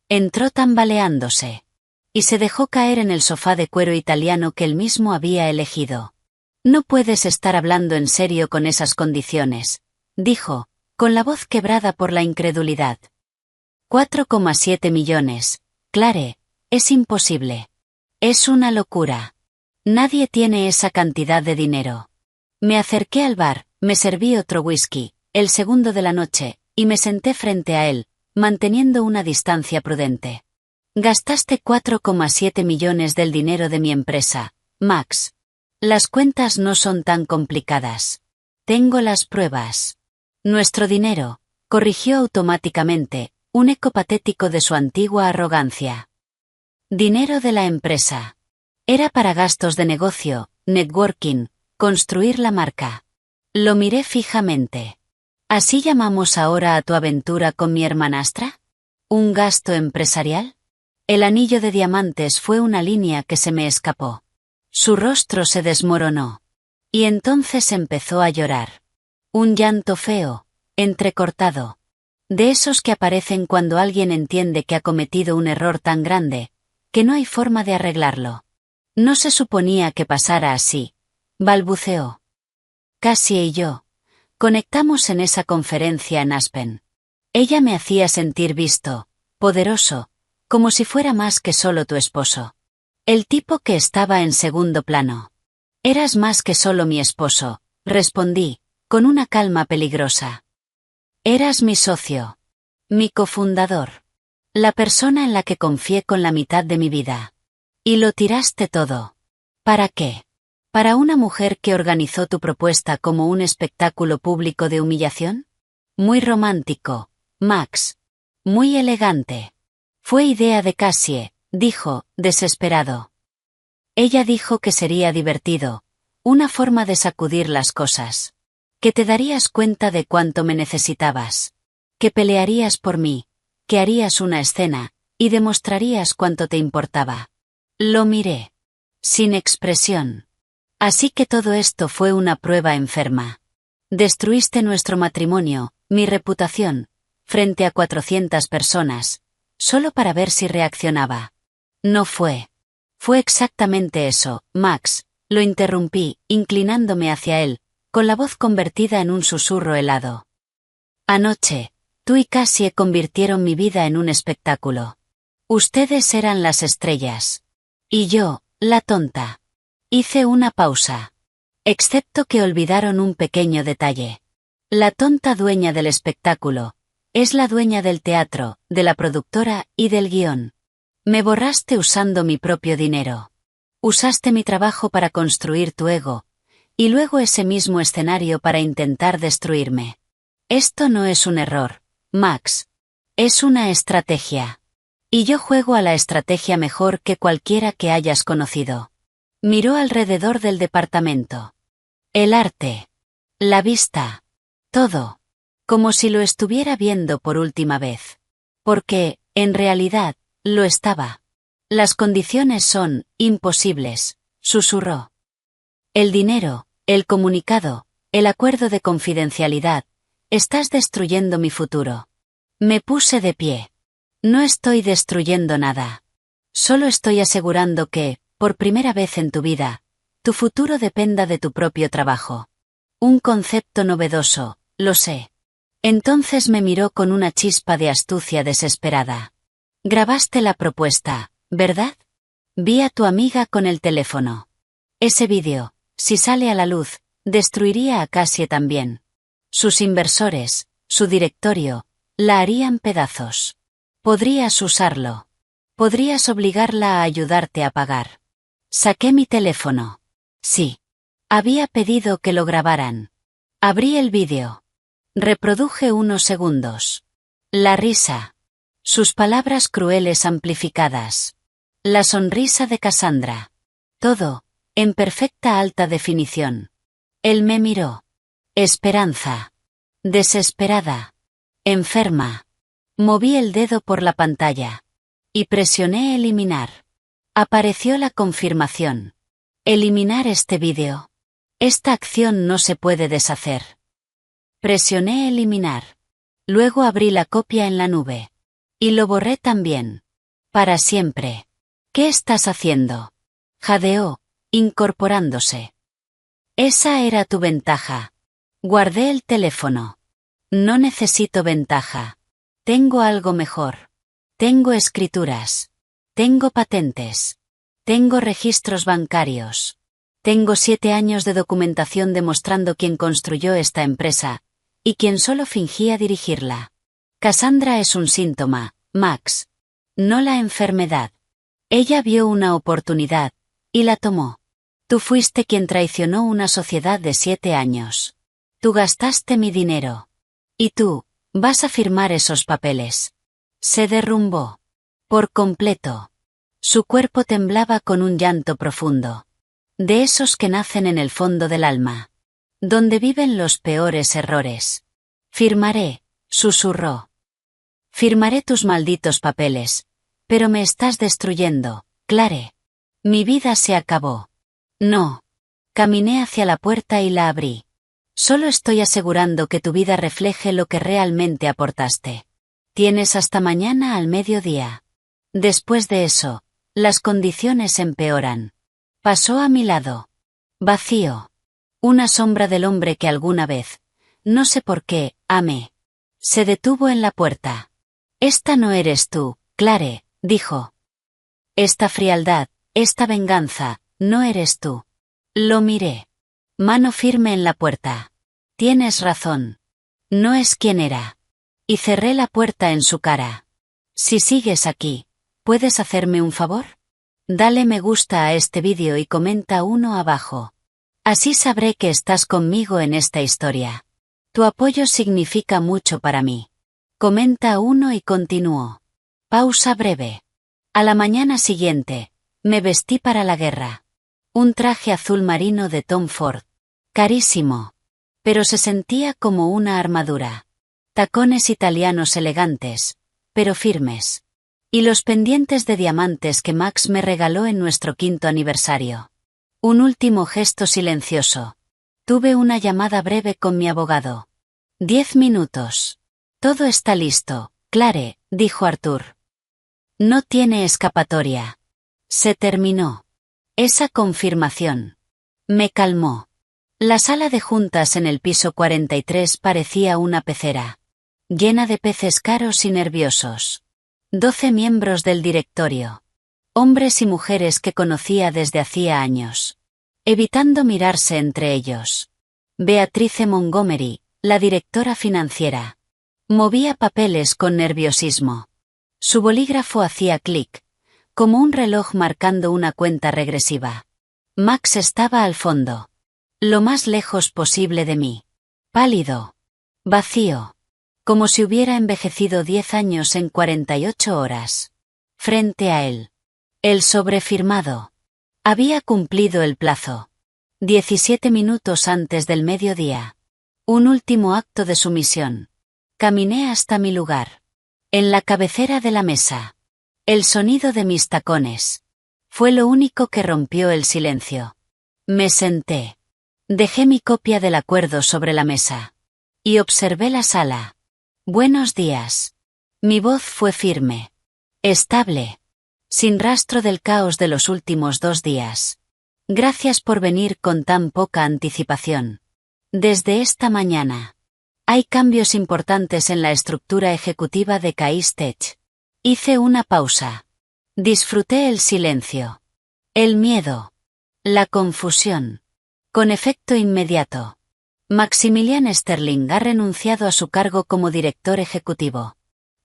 Entró tambaleándose. Y se dejó caer en el sofá de cuero italiano que él mismo había elegido. No puedes estar hablando en serio con esas condiciones, dijo, con la voz quebrada por la incredulidad. 4,7 millones, Clare, es imposible. Es una locura. Nadie tiene esa cantidad de dinero. Me acerqué al bar, me serví otro whisky, el segundo de la noche, y me senté frente a él, manteniendo una distancia prudente. Gastaste 4,7 millones del dinero de mi empresa, Max. Las cuentas no son tan complicadas. Tengo las pruebas. Nuestro dinero, corrigió automáticamente, un eco patético de su antigua arrogancia. Dinero de la empresa. Era para gastos de negocio, networking, construir la marca. Lo miré fijamente. ¿Así llamamos ahora a tu aventura con mi hermanastra? ¿Un gasto empresarial? El anillo de diamantes fue una línea que se me escapó. Su rostro se desmoronó. Y entonces empezó a llorar. Un llanto feo, entrecortado. De esos que aparecen cuando alguien entiende que ha cometido un error tan grande, que no hay forma de arreglarlo. No se suponía que pasara así, balbuceó. Cassie y yo conectamos en esa conferencia en Aspen. Ella me hacía sentir visto, poderoso, como si fuera más que solo tu esposo. El tipo que estaba en segundo plano. Eras más que solo mi esposo, respondí, con una calma peligrosa. Eras mi socio. Mi cofundador. La persona en la que confié con la mitad de mi vida. Y lo tiraste todo. ¿Para qué? ¿Para una mujer que organizó tu propuesta como un espectáculo público de humillación? Muy romántico, Max. Muy elegante. Fue idea de Cassie, dijo, desesperado. Ella dijo que sería divertido, una forma de sacudir las cosas. Que te darías cuenta de cuánto me necesitabas. Que pelearías por mí, que harías una escena, y demostrarías cuánto te importaba. Lo miré. Sin expresión. Así que todo esto fue una prueba enferma. Destruiste nuestro matrimonio, mi reputación, frente a 400 personas, solo para ver si reaccionaba. No fue. Fue exactamente eso, Max, lo interrumpí, inclinándome hacia él, con la voz convertida en un susurro helado. Anoche, tú y Cassie convirtieron mi vida en un espectáculo. Ustedes eran las estrellas. Y yo, la tonta. Hice una pausa. Excepto que olvidaron un pequeño detalle. La tonta dueña del espectáculo, es la dueña del teatro, de la productora y del guión. Me borraste usando mi propio dinero. Usaste mi trabajo para construir tu ego, y luego ese mismo escenario para intentar destruirme. Esto no es un error, Max. Es una estrategia. Y yo juego a la estrategia mejor que cualquiera que hayas conocido. Miró alrededor del departamento. El arte. La vista. Todo. Como si lo estuviera viendo por última vez. Porque, en realidad, lo estaba. Las condiciones son imposibles, susurró. El dinero, el comunicado, el acuerdo de confidencialidad. Estás destruyendo mi futuro. Me puse de pie. No estoy destruyendo nada. Solo estoy asegurando que, por primera vez en tu vida, tu futuro dependa de tu propio trabajo. Un concepto novedoso, lo sé. Entonces me miró con una chispa de astucia desesperada. Grabaste la propuesta, ¿verdad? Vi a tu amiga con el teléfono. Ese vídeo, si sale a la luz, destruiría a Cassie también. Sus inversores, su directorio, la harían pedazos. Podrías usarlo. Podrías obligarla a ayudarte a pagar. Saqué mi teléfono. Sí. Había pedido que lo grabaran. Abrí el vídeo. Reproduje unos segundos. La risa. Sus palabras crueles amplificadas. La sonrisa de Cassandra. Todo, en perfecta alta definición. Él me miró. Esperanza. Desesperada. Enferma. Moví el dedo por la pantalla. Y presioné eliminar. Apareció la confirmación. Eliminar este vídeo. Esta acción no se puede deshacer. Presioné eliminar. Luego abrí la copia en la nube. Y lo borré también. Para siempre. ¿Qué estás haciendo? Jadeó, incorporándose. Esa era tu ventaja. Guardé el teléfono. No necesito ventaja. Tengo algo mejor. Tengo escrituras. Tengo patentes. Tengo registros bancarios. Tengo 7 años de documentación demostrando quién construyó esta empresa, y quién solo fingía dirigirla. Cassandra es un síntoma, Max. No la enfermedad. Ella vio una oportunidad, y la tomó. Tú fuiste quien traicionó una sociedad de 7 años. Tú gastaste mi dinero. Y tú, vas a firmar esos papeles. Se derrumbó. Por completo. Su cuerpo temblaba con un llanto profundo. De esos que nacen en el fondo del alma. Donde viven los peores errores. Firmaré, susurró. Firmaré tus malditos papeles. Pero me estás destruyendo, Clare. Mi vida se acabó. No. Caminé hacia la puerta y la abrí. Solo estoy asegurando que tu vida refleje lo que realmente aportaste. Tienes hasta mañana al mediodía. Después de eso, las condiciones empeoran. Pasó a mi lado. Vacío. Una sombra del hombre que alguna vez, no sé por qué, amé. Se detuvo en la puerta. Esta no eres tú, Clare, dijo. Esta frialdad, esta venganza, no eres tú. Lo miré. Mano firme en la puerta. Tienes razón. No es quien era. Y cerré la puerta en su cara. Si sigues aquí, ¿puedes hacerme un favor? Dale me gusta a este vídeo y comenta uno abajo. Así sabré que estás conmigo en esta historia. Tu apoyo significa mucho para mí. Comenta uno y continúo. Pausa breve. A la mañana siguiente, me vestí para la guerra. Un traje azul marino de Tom Ford. Carísimo. Pero se sentía como una armadura. Tacones italianos elegantes, pero firmes. Y los pendientes de diamantes que Max me regaló en nuestro 5º aniversario. Un último gesto silencioso. Tuve una llamada breve con mi abogado. 10 minutos. Todo está listo, Clare, dijo Arthur. No tiene escapatoria. Se terminó. Esa confirmación. Me calmó. La sala de juntas en el piso 43 parecía una pecera. Llena de peces caros y nerviosos. 12 miembros del directorio. Hombres y mujeres que conocía desde hacía años. Evitando mirarse entre ellos. Beatrice Montgomery, la directora financiera. Movía papeles con nerviosismo. Su bolígrafo hacía clic, como un reloj marcando una cuenta regresiva. Max estaba al fondo. Lo más lejos posible de mí. Pálido. Vacío. Como si hubiera envejecido 10 años en 48 horas. Frente a él. El sobrefirmado. Había cumplido el plazo. 17 minutos antes del mediodía. Un último acto de sumisión. Caminé hasta mi lugar. En la cabecera de la mesa. El sonido de mis tacones. Fue lo único que rompió el silencio. Me senté. Dejé mi copia del acuerdo sobre la mesa. Y observé la sala. Buenos días. Mi voz fue firme. Estable. Sin rastro del caos de los últimos 2 días. Gracias por venir con tan poca anticipación. Desde esta mañana. Hay cambios importantes en la estructura ejecutiva de Caistech. Hice una pausa. Disfruté el silencio. El miedo. La confusión. Con efecto inmediato. Maximilian Sterling ha renunciado a su cargo como director ejecutivo.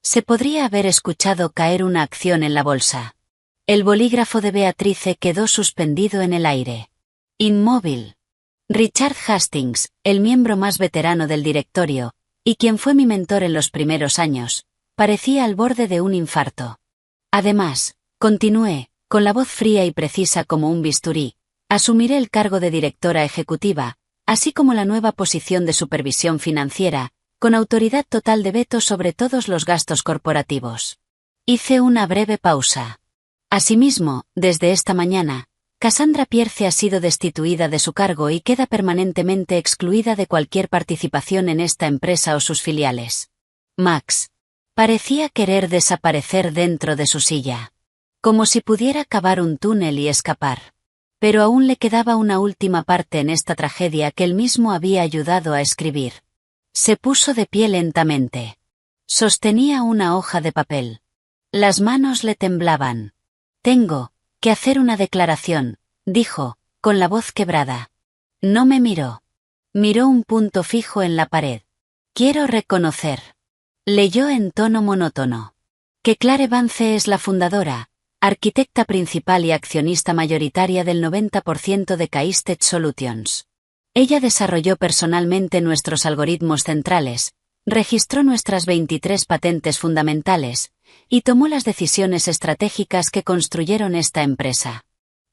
Se podría haber escuchado caer una acción en la bolsa. El bolígrafo de Beatrice quedó suspendido en el aire. Inmóvil. Richard Hastings, el miembro más veterano del directorio, y quien fue mi mentor en los primeros años, parecía al borde de un infarto. Además, continué, con la voz fría y precisa como un bisturí, asumiré el cargo de directora ejecutiva, así como la nueva posición de supervisión financiera, con autoridad total de veto sobre todos los gastos corporativos. Hice una breve pausa. Asimismo, desde esta mañana, Cassandra Pierce ha sido destituida de su cargo y queda permanentemente excluida de cualquier participación en esta empresa o sus filiales. Max. Parecía querer desaparecer dentro de su silla. Como si pudiera cavar un túnel y escapar. Pero aún le quedaba una última parte en esta tragedia que él mismo había ayudado a escribir. Se puso de pie lentamente. Sostenía una hoja de papel. Las manos le temblaban. Tengo que hacer una declaración, dijo, con la voz quebrada. No me miró. Miró un punto fijo en la pared. Quiero reconocer. Leyó en tono monótono. Que Clare Vance es la fundadora, arquitecta principal y accionista mayoritaria del 90% de Caistet Solutions. Ella desarrolló personalmente nuestros algoritmos centrales, registró nuestras 23 patentes fundamentales, y tomó las decisiones estratégicas que construyeron esta empresa.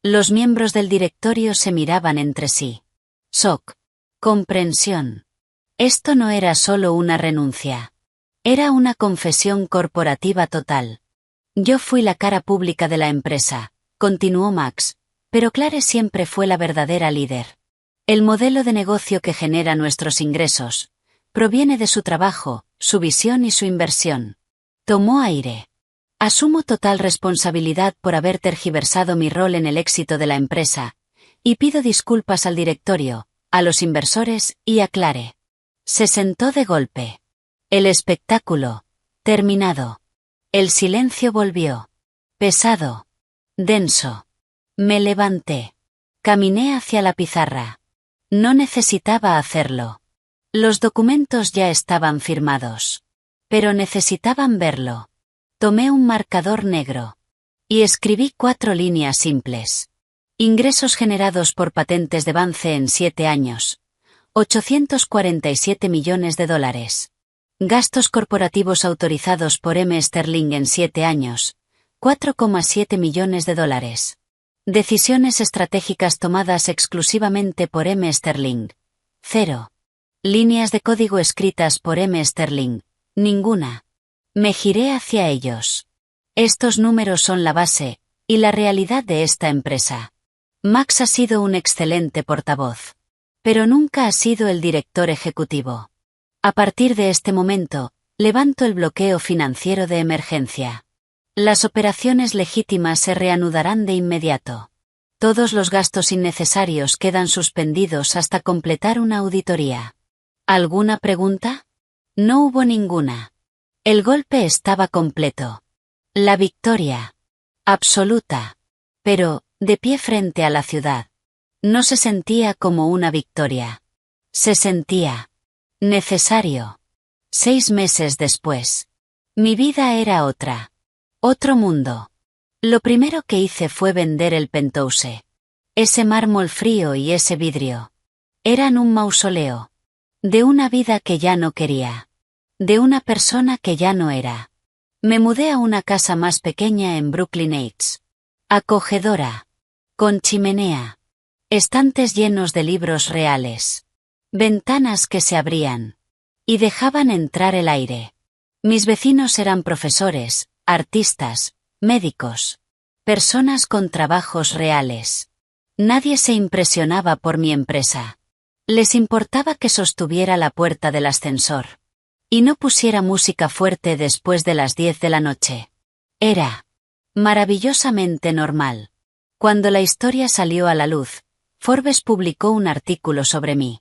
Los miembros del directorio se miraban entre sí. Shock. Comprensión. Esto no era solo una renuncia. Era una confesión corporativa total. Yo fui la cara pública de la empresa, continuó Max, pero Clare siempre fue la verdadera líder. El modelo de negocio que genera nuestros ingresos proviene de su trabajo, su visión y su inversión. Tomó aire. Asumo total responsabilidad por haber tergiversado mi rol en el éxito de la empresa, y pido disculpas al directorio, a los inversores y a Clare. Se sentó de golpe. El espectáculo, terminado. El silencio volvió. Pesado. Denso. Me levanté. Caminé hacia la pizarra. No necesitaba hacerlo. Los documentos ya estaban firmados. Pero necesitaban verlo. Tomé un marcador negro. Y escribí 4 líneas simples. Ingresos generados por patentes de Vance en 7 años. 847 millones de dólares. Gastos corporativos autorizados por M. Sterling en 7 años. 4,7 millones de dólares. Decisiones estratégicas tomadas exclusivamente por M. Sterling. 0. Líneas de código escritas por M. Sterling. Ninguna. Me giré hacia ellos. Estos números son la base y la realidad de esta empresa. Max ha sido un excelente portavoz. Pero nunca ha sido el director ejecutivo. A partir de este momento, levanto el bloqueo financiero de emergencia. Las operaciones legítimas se reanudarán de inmediato. Todos los gastos innecesarios quedan suspendidos hasta completar una auditoría. ¿Alguna pregunta? No hubo ninguna. El golpe estaba completo. La victoria. Absoluta. Pero, de pie frente a la ciudad. No se sentía como una victoria. Se sentía necesario. 6 meses después. Mi vida era otra. Otro mundo. Lo primero que hice fue vender el penthouse. Ese mármol frío y ese vidrio. Eran un mausoleo. De una vida que ya no quería. De una persona que ya no era. Me mudé a una casa más pequeña en Brooklyn Heights. Acogedora. Con chimenea. Estantes llenos de libros reales. Ventanas que se abrían. Y dejaban entrar el aire. Mis vecinos eran profesores, artistas, médicos. Personas con trabajos reales. Nadie se impresionaba por mi empresa. Les importaba que sostuviera la puerta del ascensor. Y no pusiera música fuerte después de las 10 de la noche. Era maravillosamente normal. Cuando la historia salió a la luz, Forbes publicó un artículo sobre mí.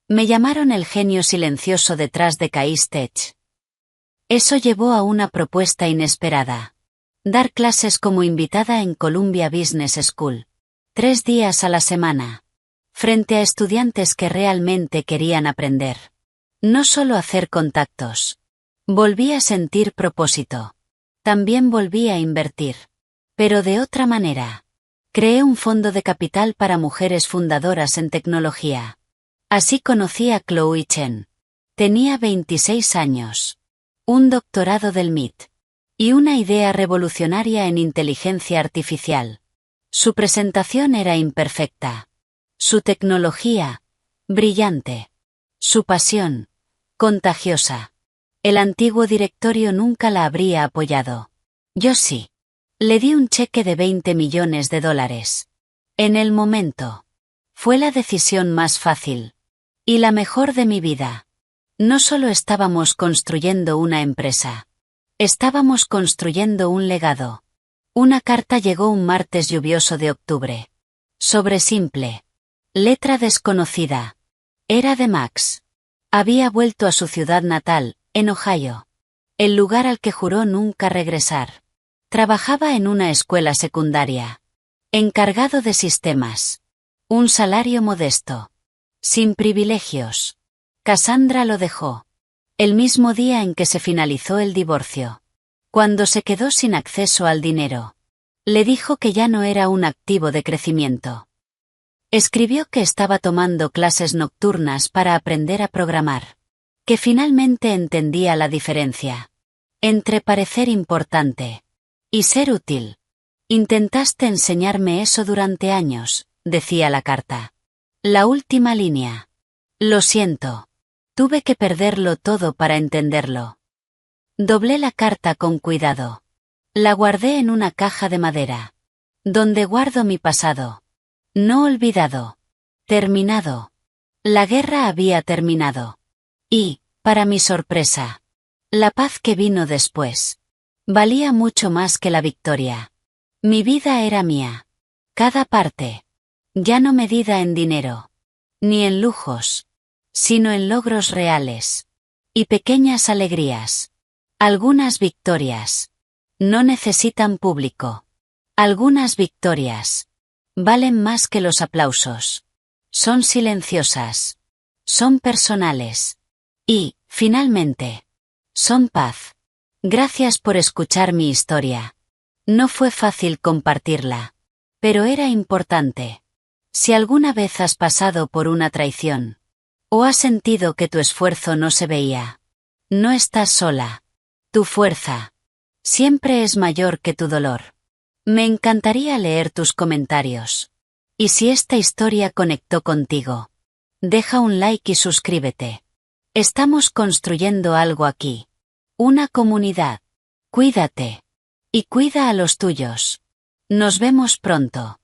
Me llamaron el genio silencioso detrás de Caistet. Eso llevó a una propuesta inesperada. Dar clases como invitada en Columbia Business School. 3 días a la semana. Frente a estudiantes que realmente querían aprender. No solo hacer contactos. Volví a sentir propósito. También volví a invertir. Pero de otra manera. Creé un fondo de capital para mujeres fundadoras en tecnología. Así conocí a Chloe Chen. Tenía 26 años. Un doctorado del MIT. Y una idea revolucionaria en inteligencia artificial. Su presentación era imperfecta. Su tecnología, brillante. Su pasión, contagiosa. El antiguo directorio nunca la habría apoyado. Yo sí. Le di un cheque de 20 millones de dólares. En el momento. Fue la decisión más fácil. Y la mejor de mi vida. No solo estábamos construyendo una empresa. Estábamos construyendo un legado. Una carta llegó un martes lluvioso de octubre. Sobre simple. Letra desconocida. Era de Max. Había vuelto a su ciudad natal, en Ohio. El lugar al que juró nunca regresar. Trabajaba en una escuela secundaria. Encargado de sistemas. Un salario modesto. Sin privilegios. Cassandra lo dejó. El mismo día en que se finalizó el divorcio. Cuando se quedó sin acceso al dinero. Le dijo que ya no era un activo de crecimiento. Escribió que estaba tomando clases nocturnas para aprender a programar. Que finalmente entendía la diferencia entre parecer importante y ser útil. Intentaste enseñarme eso durante años, decía la carta. La última línea. Lo siento. Tuve que perderlo todo para entenderlo. Doblé la carta con cuidado. La guardé en una caja de madera. Donde guardo mi pasado. No olvidado. Terminado. La guerra había terminado. Y, para mi sorpresa, la paz que vino después valía mucho más que la victoria. Mi vida era mía. Cada parte. Ya no medida en dinero. Ni en lujos. Sino en logros reales. Y pequeñas alegrías. Algunas victorias. No necesitan público. Algunas victorias. Valen más que los aplausos. Son silenciosas. Son personales. Y, finalmente, son paz. Gracias por escuchar mi historia. No fue fácil compartirla. Pero era importante. Si alguna vez has pasado por una traición. O has sentido que tu esfuerzo no se veía. No estás sola. Tu fuerza. Siempre es mayor que tu dolor. Me encantaría leer tus comentarios. Y si esta historia conectó contigo, deja un like y suscríbete. Estamos construyendo algo aquí. Una comunidad. Cuídate. Y cuida a los tuyos. Nos vemos pronto.